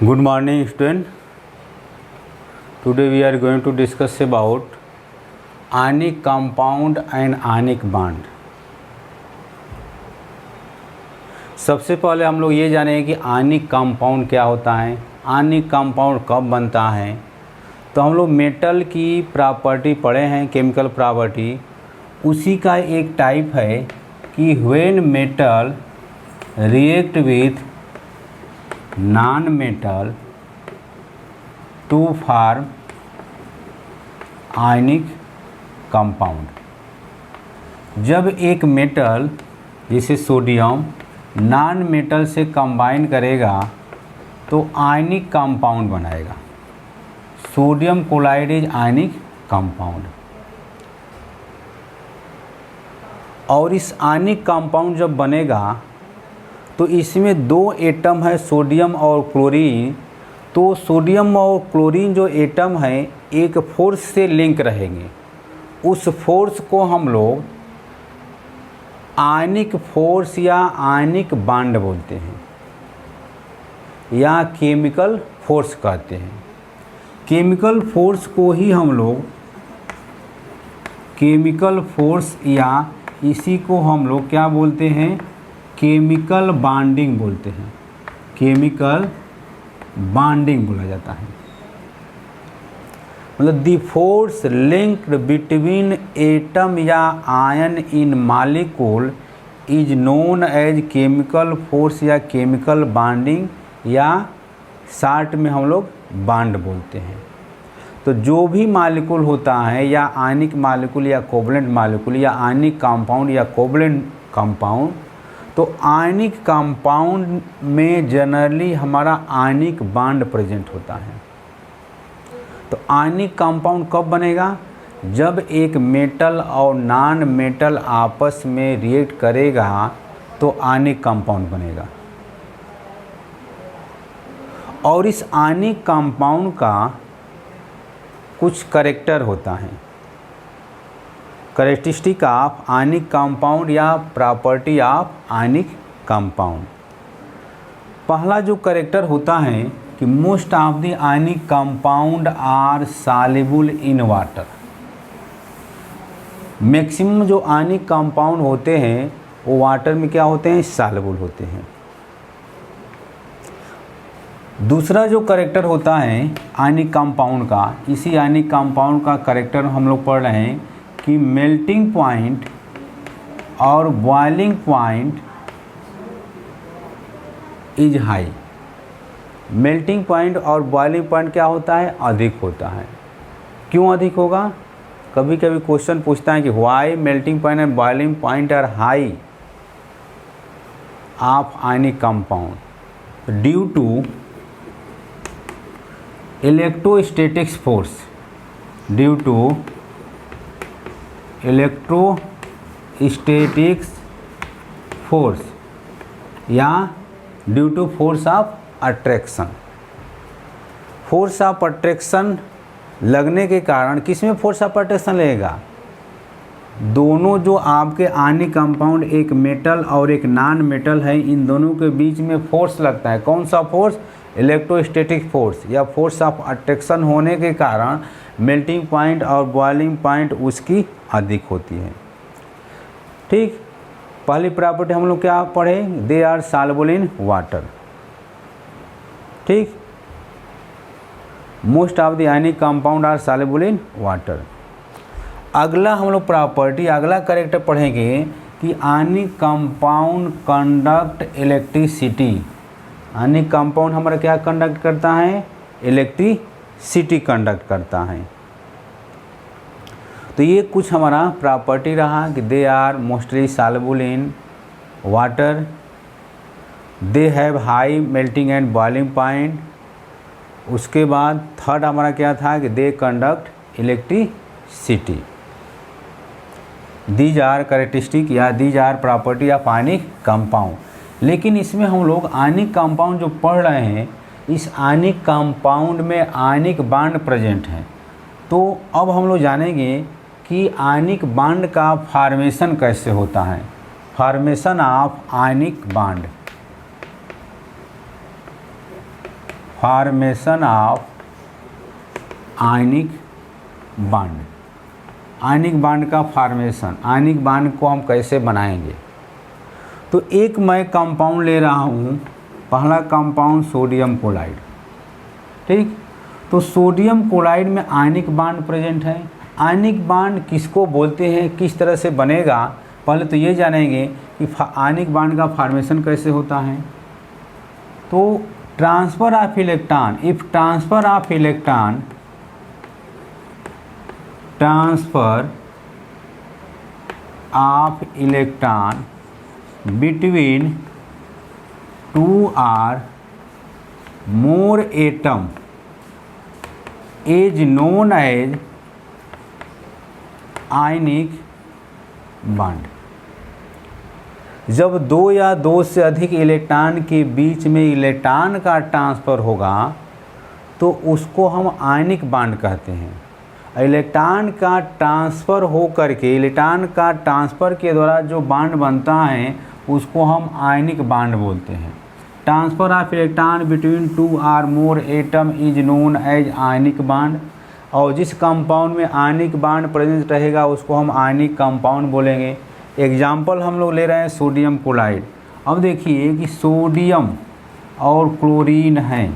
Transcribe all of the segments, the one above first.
Good morning student. Today we are going to discuss about ionic compound and ionic bond. सबसे पहले हम लोग ये जानेंगे कि आयनिक कंपाउंड क्या होता है, आयनिक कंपाउंड कब बनता है। तो हम लोग मेटल की प्रॉपर्टी पढ़े हैं, केमिकल प्रॉपर्टी, उसी का एक टाइप है कि when metal react with non metal to form ionic compound. जब एक मेटल जैसे सोडियम नॉन मेटल से कंबाइन करेगा तो आयनिक कंपाउंड बनाएगा। Sodium chloride is ionic compound. और इस आयनिक कंपाउंड जब बनेगा तो इसमें दो एटम है, सोडियम और क्लोरीन। तो सोडियम और क्लोरीन जो एटम है एक फोर्स से लिंक रहेंगे। उस फोर्स को हम लोग आयनिक फोर्स या आयनिक बॉन्ड बोलते हैं या केमिकल फोर्स कहते हैं। केमिकल फोर्स को ही हम लोग केमिकल फोर्स या इसी को हम लोग क्या बोलते हैं, केमिकल बॉन्डिंग बोलते हैं। केमिकल बॉन्डिंग बोला जाता है। मतलब the force linked between atom या ion in molecule is known as chemical force या केमिकल बॉन्डिंग, या शॉर्ट में हम लोग बॉन्ड बोलते हैं। तो जो भी मॉलिक्यूल होता है या आयनिक मॉलिक्यूल या कोवलेंट मॉलिक्यूल या आयनिक कंपाउंड या कोवलेंट कंपाउंड, तो आयनिक कंपाउंड में जनरली हमारा आयनिक बॉन्ड प्रेजेंट होता है। तो आयनिक कंपाउंड कब बनेगा? जब एक मेटल और नॉन मेटल आपस में रिएक्ट करेगा तो आयनिक कंपाउंड बनेगा। और इस आयनिक कंपाउंड का कुछ कैरेक्टर होता है, कैरेक्टरिस्टिक ऑफ आयनिक कंपाउंड या प्रॉपर्टी ऑफ आयनिक कंपाउंड। पहला जो कैरेक्टर होता है कि most of the ionic compound are soluble in water. Maximum जो आयनिक कंपाउंड होते हैं वो वाटर में क्या होते हैं, सॉल्युबल होते हैं। दूसरा जो कैरेक्टर होता है आयनिक कंपाउंड का, इसी आयनिक कंपाउंड का कैरेक्टर हम लोग पढ़ रहे हैं कि मेल्टिंग पॉइंट और boiling point is high. Melting point और बॉइलिंग पॉइंट क्या होता है, अधिक होता है। क्यों अधिक होगा? कभी कभी क्वेश्चन पूछता है कि why melting point and boiling point are high of ionic compound. Due to electrostatics force, due to electrostatics force या due to force of attraction. Force of attraction लगने के कारण, किसमें फोर्स ऑफ अट्रैक्शन लगेगा? दोनों जो आपके आयनिक कंपाउंड एक मेटल और एक नॉन मेटल है, इन दोनों के बीच में फोर्स लगता है। कौन सा फोर्स? इलेक्ट्रोस्टैटिक फोर्स या फोर्स ऑफ अट्रैक्शन होने के कारण मेल्टिंग पॉइंट और बॉइलिंग पॉइंट उसकी अधिक होती है। ठीक, पहली प्रॉपर्टी हम लोग क्या पढ़े, they are soluble in water. ठीक, most of the ionic compound are soluble in water. अगला हम लोग प्रॉपर्टी, अगला कैरेक्टर पढ़ेंगे कि ionic compound conduct electricity. Ionic compound हमारा क्या कंडक्ट करता है, इलेक्ट्रिसिटी कंडक्ट करता है। तो ये कुछ हमारा प्रॉपर्टी रहा कि they are mostly soluble in water, they have high melting and boiling point. उसके बाद थर्ड हमारा क्या था कि they conduct electricity. These are characteristic या these are property of ionic compound. लेकिन इसमें हम लोग आयनिक कंपाउंड जो पढ़ रहे हैं, इस आयनिक कंपाउंड में आयनिक बॉन्ड प्रेजेंट है। तो अब हम लोग जानेंगे कि आयनिक बॉन्ड का फॉर्मेशन कैसे होता है, formation of ionic bond. Formation of ionic bond. Ionic bond का फॉर्मेशन, आयनिक बॉन्ड को हम कैसे बनाएंगे। तो एक मैं कंपाउंड ले रहा हूँ, पहला कंपाउंड सोडियम क्लोराइड, ठीक। तो सोडियम क्लोराइड में आयनिक बॉन्ड प्रेजेंट है। आयनिक बॉन्ड किसको बोलते हैं, किस तरह से बनेगा, पहले तो ये जानेंगे कि आयनिक बॉन्ड का फॉर्मेशन कैसे होता है। तो transfer of electron, if transfer of electron, transfer of electron between two or more atom is known as ionic bond. जब दो या दो से अधिक इलेक्ट्रॉन के बीच में इलेक्ट्रॉन का ट्रांसफ़र होगा तो उसको हम आयनिक बॉन्ड कहते हैं। इलेक्ट्रॉन का ट्रांसफ़र हो करके, इलेक्ट्रॉन का ट्रांसफ़र के द्वारा जो बॉन्ड बनता है उसको हम आयनिक बॉन्ड बोलते हैं। Transfer of electron between two or more atom is known as ionic bond. और जिस कंपाउंड में आयनिक बॉन्ड प्रेजेंट रहेगा उसको हम आयनिक कंपाउंड बोलेंगे। एग्जाम्पल हम लोग ले रहे हैं सोडियम क्लोराइड। अब देखिए कि सोडियम और क्लोरीन है,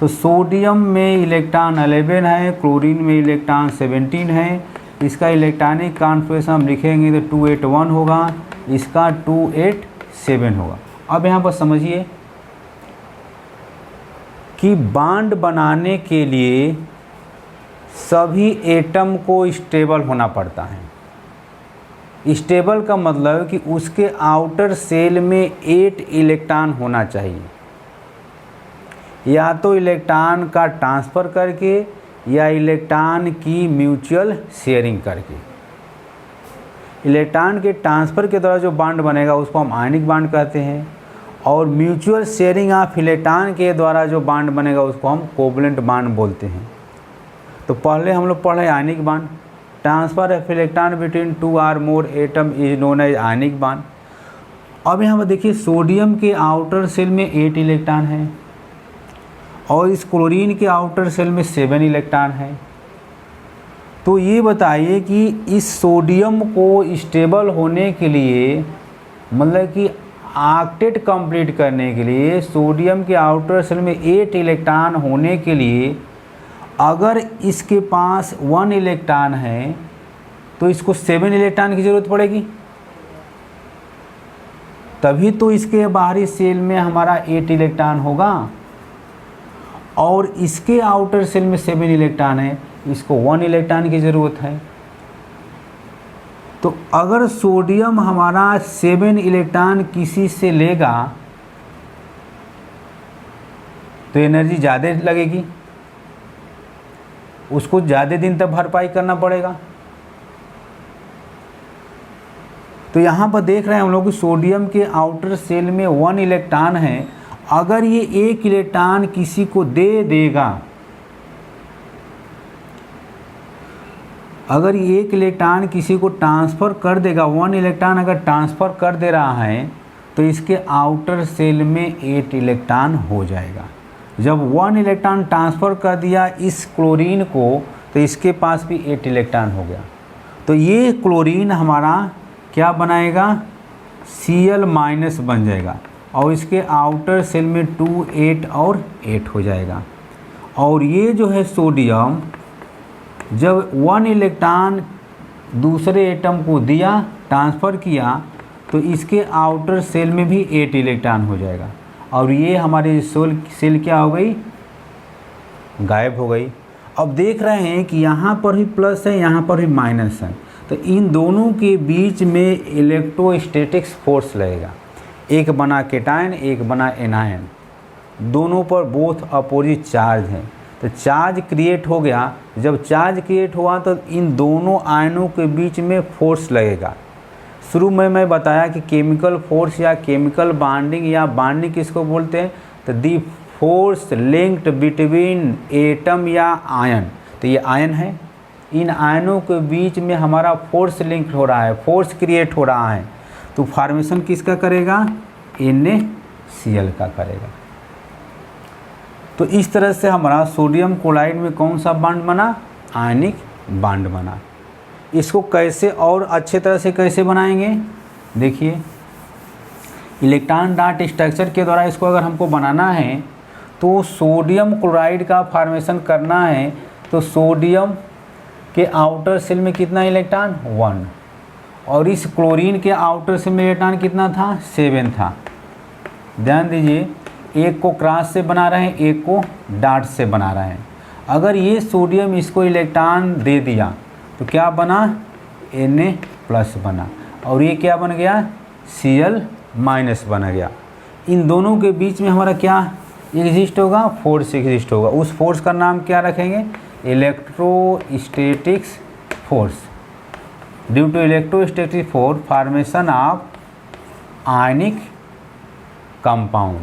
तो सोडियम में इलेक्ट्रॉन 11 है, क्लोरीन में इलेक्ट्रॉन 17 है। इसका इलेक्ट्रॉनिक कॉन्फिगरेशन हम लिखेंगे तो 281 होगा, इसका 287 होगा। अब यहाँ पर समझिए कि बॉन्ड बनाने के लिए सभी एटम को स्टेबल होना पड़ता है। स्टेबल का मतलब कि उसके आउटर सेल में 8 इलेक्ट्रॉन होना चाहिए, या तो इलेक्ट्रॉन का ट्रांसफ़र करके या इलेक्ट्रॉन की म्यूचुअल शेयरिंग करके। इलेक्ट्रॉन के ट्रांसफ़र के द्वारा जो बॉन्ड बनेगा उसको हम आयनिक बॉन्ड कहते हैं, और म्यूचुअल शेयरिंग ऑफ इलेक्ट्रॉन के द्वारा जो बॉन्ड बनेगा उसको हम कोवलेंट बॉन्ड बोलते हैं। तो पहले हम लोग पढ़े ionic bond, transfer of electron between two or more atom is known as ionic bond. अब यहाँ पर देखिए सोडियम के आउटर सेल में 8 इलेक्ट्रॉन है और इस क्लोरीन के आउटर सेल में 7 इलेक्ट्रॉन है। तो ये बताइए कि इस सोडियम को स्टेबल होने के लिए, मतलब कि ऑक्टेट कंप्लीट करने के लिए, सोडियम के आउटर सेल में 8 इलेक्ट्रॉन होने के लिए अगर इसके पास 1 इलेक्ट्रॉन है तो इसको 7 इलेक्ट्रॉन की ज़रूरत पड़ेगी, तभी तो इसके बाहरी सेल में हमारा 8 इलेक्ट्रॉन होगा। और इसके आउटर सेल में 7 इलेक्ट्रॉन है, इसको 1 इलेक्ट्रॉन की ज़रूरत है। तो अगर सोडियम हमारा 7 इलेक्ट्रॉन किसी से लेगा तो एनर्जी ज़्यादा लगेगी, उसको ज़्यादा दिन तक भरपाई करना पड़ेगा। तो यहाँ पर देख रहे हैं हम लोग कि सोडियम के आउटर सेल में 1 इलेक्ट्रॉन है। अगर ये 1 इलेक्ट्रॉन किसी को दे देगा, अगर ये 1 इलेक्ट्रॉन किसी को ट्रांसफ़र कर देगा, 1 इलेक्ट्रॉन अगर ट्रांसफ़र कर दे रहा है तो इसके आउटर सेल में 8 इलेक्ट्रॉन हो जाएगा। जब 1 इलेक्ट्रॉन ट्रांसफ़र कर दिया इस क्लोरीन को तो इसके पास भी 8 इलेक्ट्रॉन हो गया। तो ये क्लोरीन हमारा क्या बनाएगा, Cl- बन जाएगा और इसके आउटर सेल में 2, 8 और 8 हो जाएगा। और ये जो है सोडियम, जब 1 इलेक्ट्रॉन दूसरे एटम को दिया, ट्रांसफ़र किया, तो इसके आउटर सेल में भी 8 इलेक्ट्रॉन हो जाएगा और ये हमारी सेल क्या हो गई, गायब हो गई। अब देख रहे हैं कि यहाँ पर भी प्लस है, यहाँ पर भी माइनस है, तो इन दोनों के बीच में इलेक्ट्रोस्टैटिक्स फोर्स लगेगा। एक बना केटायन, एक बना एनायन, दोनों पर बोथ अपोजिट चार्ज हैं, तो चार्ज क्रिएट हो गया। जब चार्ज क्रिएट हुआ तो इन दोनों आयनों के बीच में फोर्स लगेगा। शुरू में मैं बताया कि केमिकल फोर्स या केमिकल बॉन्डिंग या बॉन्डिंग किसको बोलते हैं, तो the force linked between atom या आयन। तो ये आयन है, इन आयनों के बीच में हमारा फोर्स लिंक हो रहा है, फोर्स क्रिएट हो रहा है। तो फॉर्मेशन किसका करेगा, NaCl का करेगा। तो इस तरह से हमारा सोडियम क्लोराइड में कौन सा बॉन्ड बना, आयनिक बॉन्ड बना। इसको कैसे और अच्छे तरह से कैसे बनाएंगे, देखिए इलेक्ट्रॉन डाट स्ट्रक्चर के द्वारा इसको अगर हमको बनाना है तो सोडियम क्लोराइड का फॉर्मेशन करना है, तो सोडियम के आउटर सेल में कितना इलेक्ट्रॉन 1, और इस क्लोरीन के आउटर सेल में इलेक्ट्रॉन कितना था 7 था। ध्यान दीजिए, एक को क्रॉस से बना रहे हैं, एक को डाट से बना रहे हैं। अगर ये सोडियम इसको इलेक्ट्रॉन दे दिया तो क्या बना, Na+ बना, और ये क्या बन गया, Cl- बन गया। इन दोनों के बीच में हमारा क्या एग्जिस्ट होगा, फोर्स एग्जिस्ट होगा। उस फोर्स का नाम क्या रखेंगे, electrostatics force. Due to electrostatic force formation of ionic compound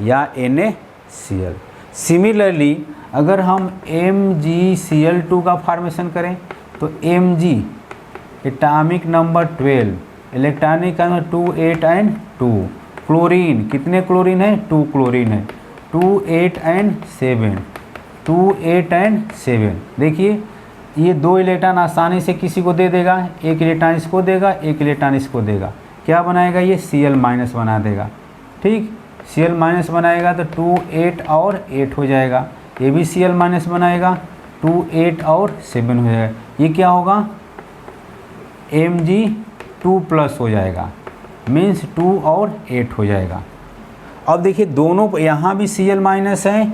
या NaCl। सिमिलरली अगर हम MgCl2 का फॉर्मेशन करें तो Mg atomic number 12, electronic number 2, 8 and 2। Chlorine कितने क्लोरीन है, 2 क्लोरीन है, 2, 8 एंड 7, 2, 8 एंड 7। देखिए ये 2 इलेक्ट्रॉन आसानी से किसी को दे देगा, एक इलेक्ट्रॉन इसको देगा, एक इलेक्ट्रॉन इसको देगा, क्या बनाएगा, ये Cl- बना देगा। ठीक, Cl- बनाएगा तो 2, 8 और 8 हो जाएगा, ये भी Cl- बनाएगा, 2, 8 और 7 हो जाएगा। ये क्या होगा, Mg2+ हो जाएगा, मीन्स 2 और 8 हो जाएगा। अब देखिए दोनों यहाँ भी Cl- है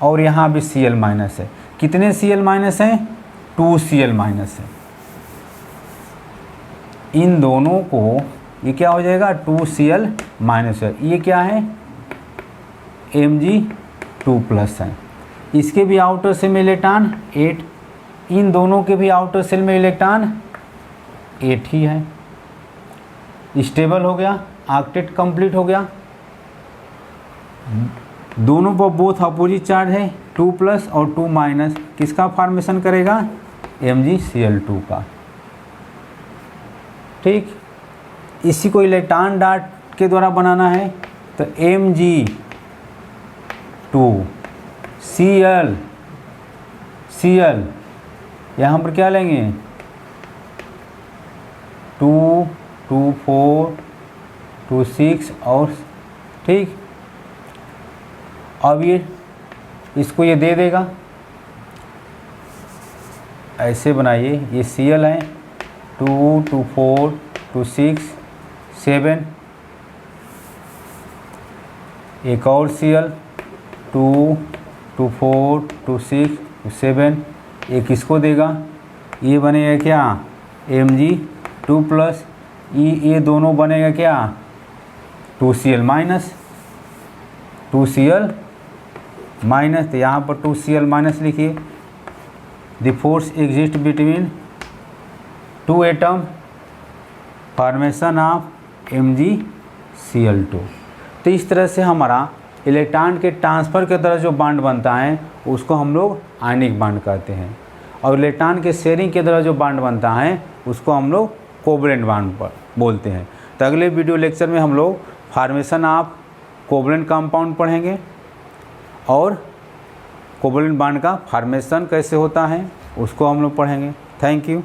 और यहाँ भी Cl- है। कितने Cl- हैं, 2 Cl- है। इन दोनों को ये क्या हो जाएगा, 2 Cl- है। ये क्या है, Mg2+ है। इसके भी आउटर सेल में इलेक्ट्रॉन 8, इन दोनों के भी आउटर सेल में इलेक्ट्रॉन 8 ही है। स्टेबल हो गया, ऑक्टेट कंप्लीट हो गया। दोनों पर बोथ अपोजिट चार्ज है, 2+ और 2-, किसका फॉर्मेशन करेगा, MgCl2 का। ठीक, इसी को इलेक्ट्रॉन डाट के द्वारा बनाना है तो Mg2Cl यहाँ पर क्या लेंगे, 2, 2, 4, 2, 6 और ठीक। अब ये इसको ये दे देगा, ऐसे बनाइए, ये Cl है, 2, 2, 4, 2, 6, 7, एक और Cl, 2, 2, 4, 2, 6, 7, एक इसको देगा, ये बनेगा क्या, Mg2+, ये दोनों बनेगा क्या, 2 Cl-, 2 Cl-, तो यहाँ पर 2 Cl- लिखिए। The force exist between 2 atom, formation of MgCl2। तो इस तरह से हमारा इलेक्ट्रॉन के ट्रांसफ़र के तरह जो बॉन्ड बनता है उसको हम लोग आयनिक बॉन्ड कहते हैं, और इलेक्ट्रॉन के शेयरिंग के द्वारा जो बॉन्ड बनता है उसको हम लोग कोवलेंट बॉन्ड बोलते हैं। तो अगले वीडियो लेक्चर में हम लोग फॉर्मेशन ऑफ कोवलेंट कंपाउंड पढ़ेंगे और कोवलेंट बॉन्ड का फॉर्मेशन कैसे होता है उसको हम लोग पढ़ेंगे। Thank you.